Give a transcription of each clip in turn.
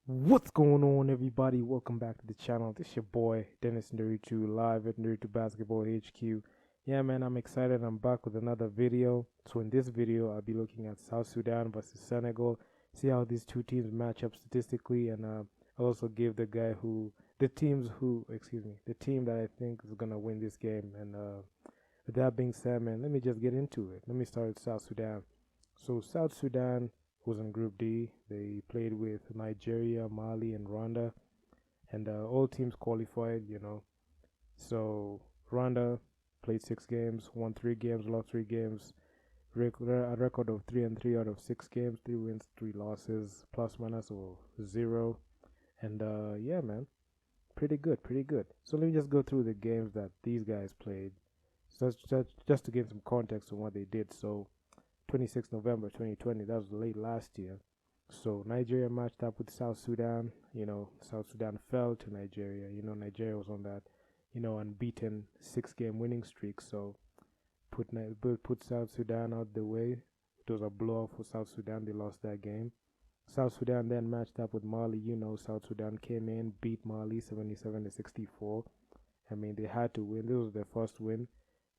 What's going on, everybody? Welcome back to the channel. This your boy Dennis Nderitu live at Nderitu Basketball HQ. Yeah, man, I'm excited. I'm back with another video. So in this video, I'll be looking at South Sudan versus Senegal. See how these two teams match up statistically, and I'll also give the team that I think is gonna win this game. And with that being said, man, let me just get into it. Let me start with South Sudan. So South Sudan was in Group D. They played with Nigeria, Mali, and Rwanda, and all teams qualified. So Rwanda played 6 games, won 3 games, lost 3 games. A record of 3-3 out of 6 games, 3 wins, 3 losses, plus minus or zero. And yeah, man, pretty good, pretty good. So let me just go through the games that these guys played, so just to give some context on what they did. So 26 November 2020, that was late last year. So Nigeria matched up with South Sudan. South Sudan fell to Nigeria. Nigeria was on that, unbeaten 6 game winning streak. So put South Sudan out the way. It was a blow for South Sudan. They lost that game. South Sudan then matched up with Mali. South Sudan came in, beat Mali 77-64. I mean, they had to win. This was their first win.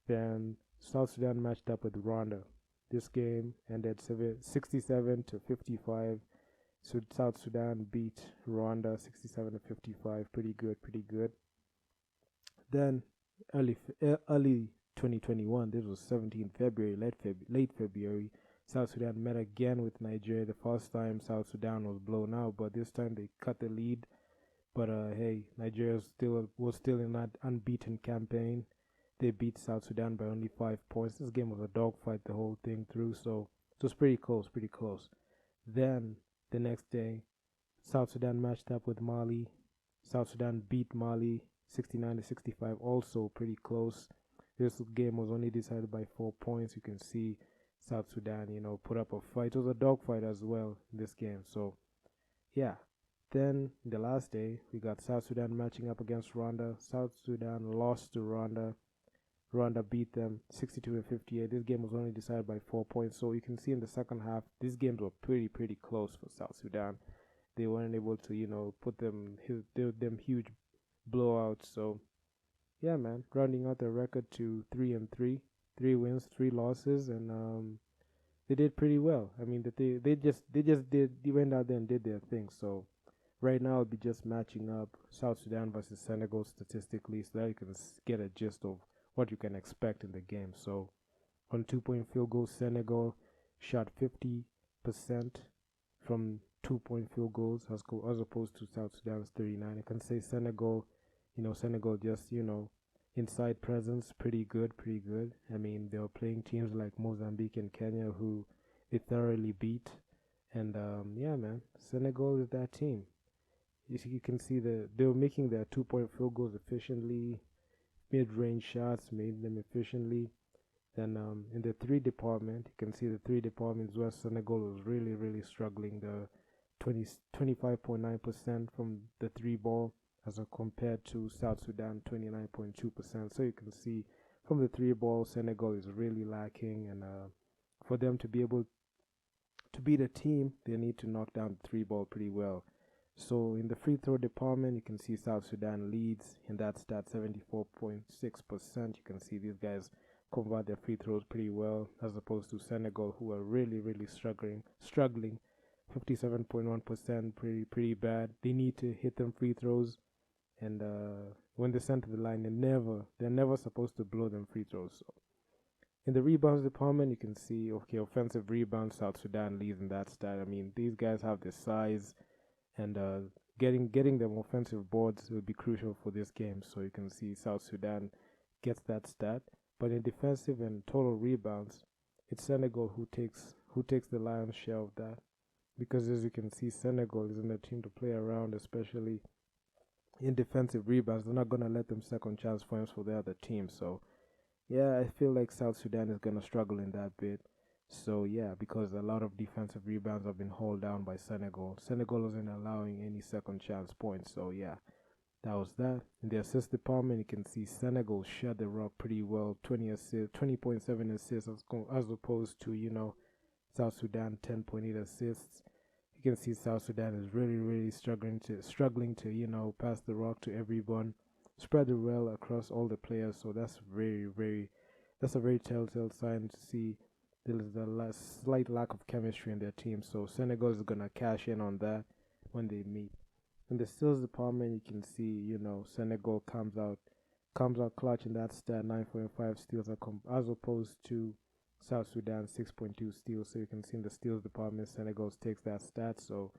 Then South Sudan matched up with Rwanda. This game ended 67-55. So South Sudan beat Rwanda 67-55. Pretty good, pretty good. Then early 2021, this was 17th February, late February, South Sudan met again with Nigeria. The first time South Sudan was blown out, but this time they cut the lead. But hey, Nigeria was still in that unbeaten campaign. They beat South Sudan by only 5 points. This game was a dogfight the whole thing through, so it was pretty close, pretty close. Then the next day, South Sudan matched up with Mali. South Sudan beat Mali 69-65, also pretty close. This game was only decided by 4 points. You can see South Sudan, put up a fight. It was a dogfight as well in this game. So yeah. Then the last day, we got South Sudan matching up against Rwanda. South Sudan lost to Rwanda. Rwanda beat them 62-58. This game was only decided by 4 points. So you can see in the second half, these games were pretty close for South Sudan. They weren't able to, put them huge blowouts. So yeah, man, rounding out their record to 3-3, 3 wins, 3 losses, and they did pretty well. I mean, they went out there and did their thing. So right now, I'll be just matching up South Sudan versus Senegal statistically, so that you can get a gist of what you can expect in the game. So on 2-point field goals, Senegal shot 50% from 2-point field goals as opposed to South Sudan's 39. I can say Senegal just, inside presence, pretty good, pretty good. I mean, they were playing teams like Mozambique and Kenya who they thoroughly beat. And yeah, man, Senegal is that team. You can see they were making their 2-point field goals efficiently, mid-range shots, made them efficiently. Then in the three department, you can see the three departments where Senegal was really struggling. The 25.9% from the three ball as compared to South Sudan 29.2%. So you can see from the three ball, Senegal is really lacking, and for them to be able to beat a team, they need to knock down the three ball pretty well. So in the free throw department, you can see South Sudan leads in that stat 74.6%. You can see these guys convert their free throws pretty well as opposed to Senegal, who are really struggling 57.1%, pretty bad. They need to hit them free throws, and when they send to the line, they're never supposed to blow them free throws. So in the rebounds department, you can see offensive rebounds, South Sudan leads in that stat. I mean, these guys have the size, and getting them offensive boards will be crucial for this game. So you can see South Sudan gets that stat, but in defensive and total rebounds, it's Senegal who takes the lion's share of that, because as you can see, Senegal isn't a team to play around, especially in defensive rebounds. They're not gonna let them second chance points for the other team. So yeah, I feel like South Sudan is gonna struggle in that bit. So yeah, because a lot of defensive rebounds have been hauled down by Senegal. Senegal wasn't allowing any second chance points. So yeah, that was that. In the assist department, you can see Senegal shut the rock pretty well. 20.7 assists as opposed to South Sudan 10.8 assists. You can see South Sudan is really struggling to pass the rock to everyone, spread the well across all the players. So that's a very telltale sign to see there is a slight lack of chemistry in their team. So Senegal is gonna cash in on that when they meet. In the steals department, you can see Senegal comes out clutch in that stat, 9.5 steals as opposed to South Sudan 6.2 steals. So you can see in the steals department, Senegal takes that stat. So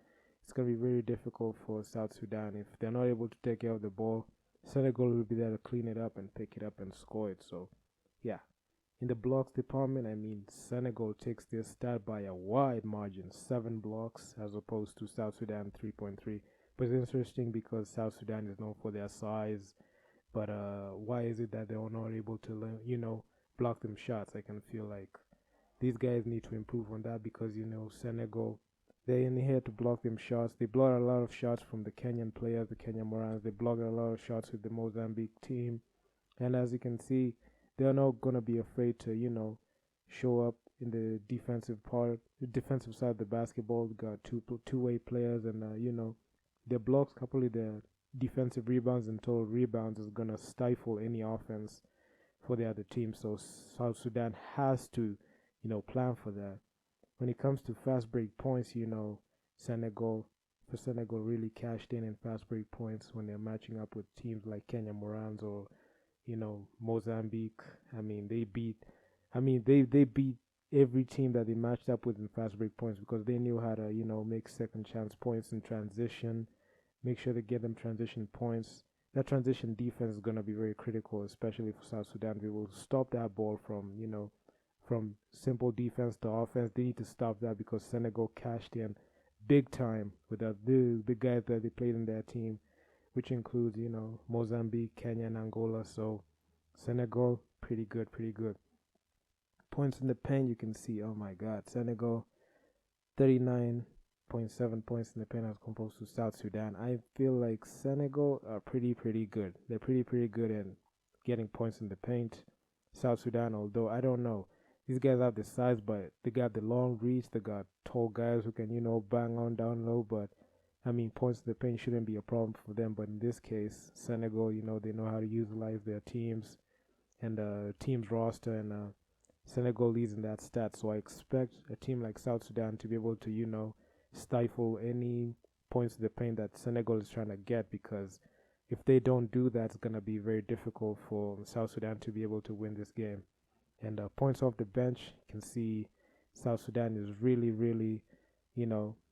it's gonna be very difficult for South Sudan if they're not able to take care of the ball. Senegal will be there to clean it up and pick it up and score it. So yeah. In the blocks department, I mean, Senegal takes this stat by a wide margin, 7 blocks as opposed to South Sudan 3.3. But it's interesting because South Sudan is known for their size. But why is it that they are not able to, block them shots? I can feel like these guys need to improve on that because Senegal, they in here to block them shots. They block a lot of shots from the Kenyan players, the Kenyan Morans. They block a lot of shots with the Mozambique team, and as you can see, they are not gonna be afraid to show up in the defensive side of the basketball. They got two-way players, and their blocks coupled with their defensive rebounds and total rebounds is gonna stifle any offense for the other team. So South Sudan has to, plan for that. When it comes to fast break points, Senegal really cashed in fast break points when they're matching up with teams like Kenya Morans or Mozambique. I mean, they beat every team that they matched up with in fast break points because they knew how to, make second chance points in transition, make sure to get them transition points. That transition defense is going to be very critical, especially for South Sudan. We will stop that ball from simple defense to offense. They need to stop that because Senegal cashed in big time with the guys that they played in their team, which includes, Mozambique, Kenya, and Angola. So Senegal, pretty good, pretty good. Points in the paint, you can see, oh my God, Senegal, 39.7 points in the paint as opposed to South Sudan. I feel like Senegal are pretty good. They're pretty good in getting points in the paint. South Sudan, although I don't know, these guys have the size, but they got the long reach. They got tall guys who can, bang on down low. But I mean, points in the paint shouldn't be a problem for them. But in this case, Senegal, they know how to utilize their teams and team's roster, and Senegal leads in that stat. So I expect a team like South Sudan to be able to, stifle any points in the paint that Senegal is trying to get, because if they don't do that, it's going to be very difficult for South Sudan to be able to win this game. And points off the bench, you can see South Sudan is really,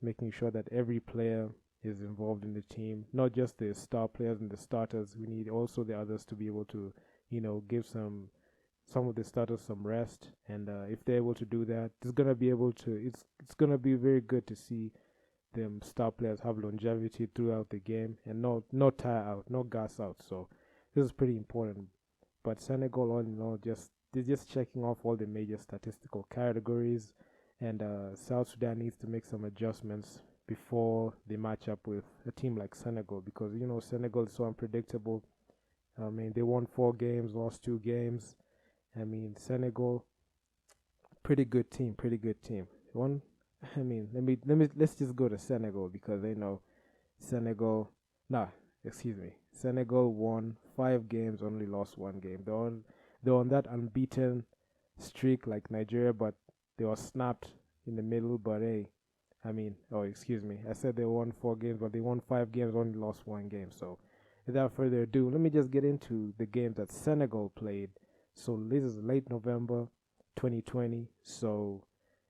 making sure that every player is involved in the team, not just the star players and the starters. We need also the others to be able to, give some of the starters some rest. And if they're able to do that, it's gonna be very good to see them star players have longevity throughout the game and not tire out, not gas out. So this is pretty important. But Senegal, all in all, they're just checking off all the major statistical categories, and South Sudan needs to make some adjustments before they match up with a team like Senegal, because Senegal is so unpredictable. I mean, they won 4 games, lost 2 games. I mean, Senegal, pretty good team. One, I mean, let's just go to Senegal because they know Senegal. Nah, excuse me. Senegal won 5 games, only lost 1 game. They're on that unbeaten streak like Nigeria, but they were snapped in the middle. But hey, I mean, oh, excuse me. I said they won 4 games, but they won 5 games, only lost 1 game. So without further ado, let me just get into the games that Senegal played. So this is late November 2020. So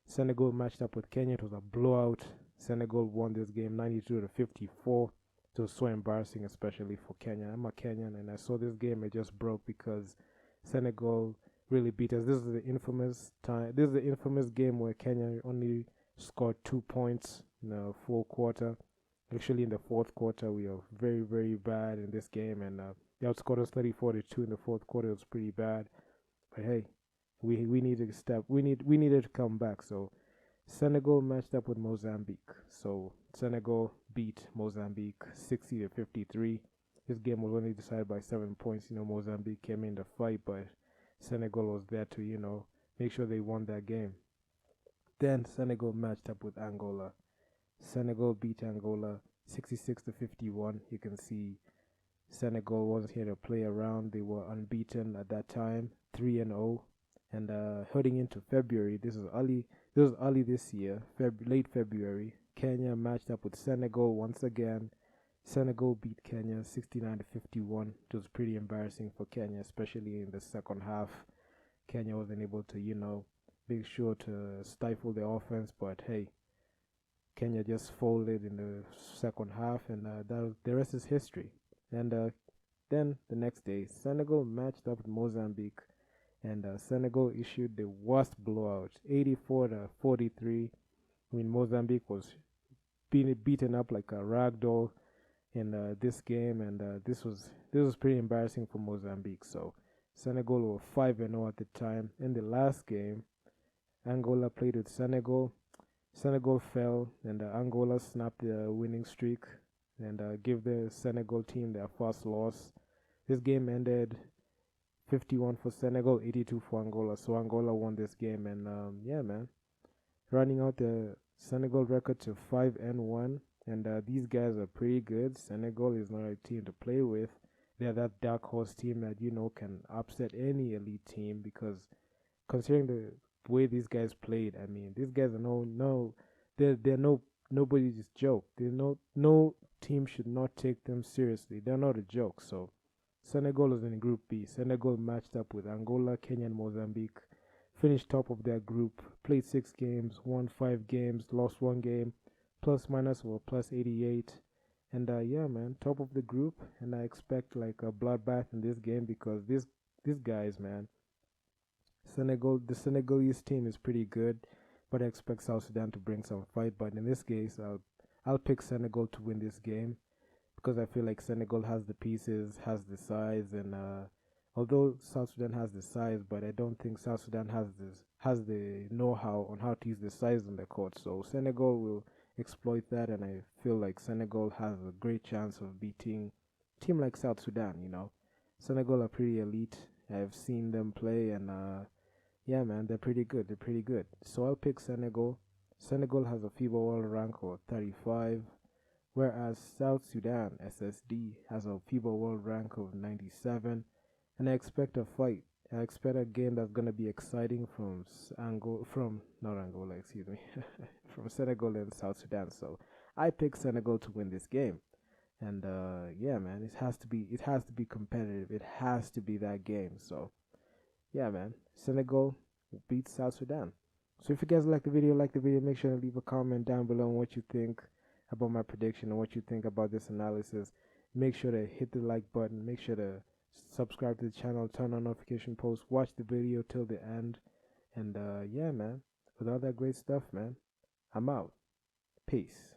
Senegal matched up with Kenya. It was a blowout. Senegal won this game 92-54. It was so embarrassing, especially for Kenya. I'm a Kenyan, and I saw this game. It just broke because Senegal really beat us. This is the infamous time. This is the infamous game where Kenya only scored 2 points in the full quarter. Actually, in the fourth quarter, we are very bad in this game, and they outscored us 34-2 in the fourth quarter. It was pretty bad, but hey, we needed to step. We needed to come back. So Senegal matched up with Mozambique. So Senegal beat Mozambique 60-53. This game was only decided by 7 points. Mozambique came in the fight, but Senegal was there to make sure they won that game. Then Senegal matched up with Angola. Senegal beat Angola 66-51. You can see Senegal wasn't here to play around. They were unbeaten at that time, 3-0. And heading into February, this was early. This was early this year, late February. Kenya matched up with Senegal once again. Senegal beat Kenya 69-51. It was pretty embarrassing for Kenya, especially in the second half. Kenya wasn't able to, make sure to stifle the offense, but hey, Kenya just folded in the second half, and the rest is history. And then the next day, Senegal matched up with Mozambique, and Senegal issued the worst blowout, 84-43. I mean, Mozambique was being beaten up like a rag doll in this game, and this was pretty embarrassing for Mozambique. So Senegal were 5-0 at the time. In the last game, Angola played with Senegal. Senegal fell, and Angola snapped the winning streak and gave the Senegal team their first loss. This game ended 51 for Senegal, 82 for Angola. So Angola won this game, and yeah, man, running out the Senegal record to 5-1. And these guys are pretty good. Senegal is not a team to play with. They're that dark horse team that can upset any elite team, because considering the way these guys played, I mean, these guys are they're nobody's joke. They're no team should not take them seriously. They're not a joke. So Senegal is in Group B. Senegal matched up with Angola, Kenya, and Mozambique. Finished top of their group. Played 6 games, won 5 games, lost 1 game. Plus minus were plus 88. And yeah, man, top of the group. And I expect like a bloodbath in this game, because these guys, man, the Senegalese team is pretty good, but I expect South Sudan to bring some fight. But in this case, I'll pick Senegal to win this game, because I feel like Senegal has the pieces, has the size, and although South Sudan has the size, but I don't think South Sudan has the know-how on how to use the size on the court. So Senegal will exploit that, and I feel like Senegal has a great chance of beating a team like South Sudan. Senegal are pretty elite. I've seen them play, and yeah, man, they're pretty good. They're pretty good. So I'll pick Senegal. Senegal has a FIBA World Rank of 35, whereas South Sudan (SSD) has a FIBA World Rank of 97. And I expect a fight. I expect a game that's gonna be exciting from not Angola, excuse me, from Senegal and South Sudan. So I pick Senegal to win this game. And yeah, man, it has to be competitive. It has to be that game. So yeah, man, Senegal beats South Sudan. So if you guys like the video, make sure to leave a comment down below on what you think about my prediction and what you think about this analysis. Make sure to hit the like button. Make sure to subscribe to the channel, turn on notification posts, watch the video till the end. And yeah, man, with all that great stuff, man, I'm out. Peace.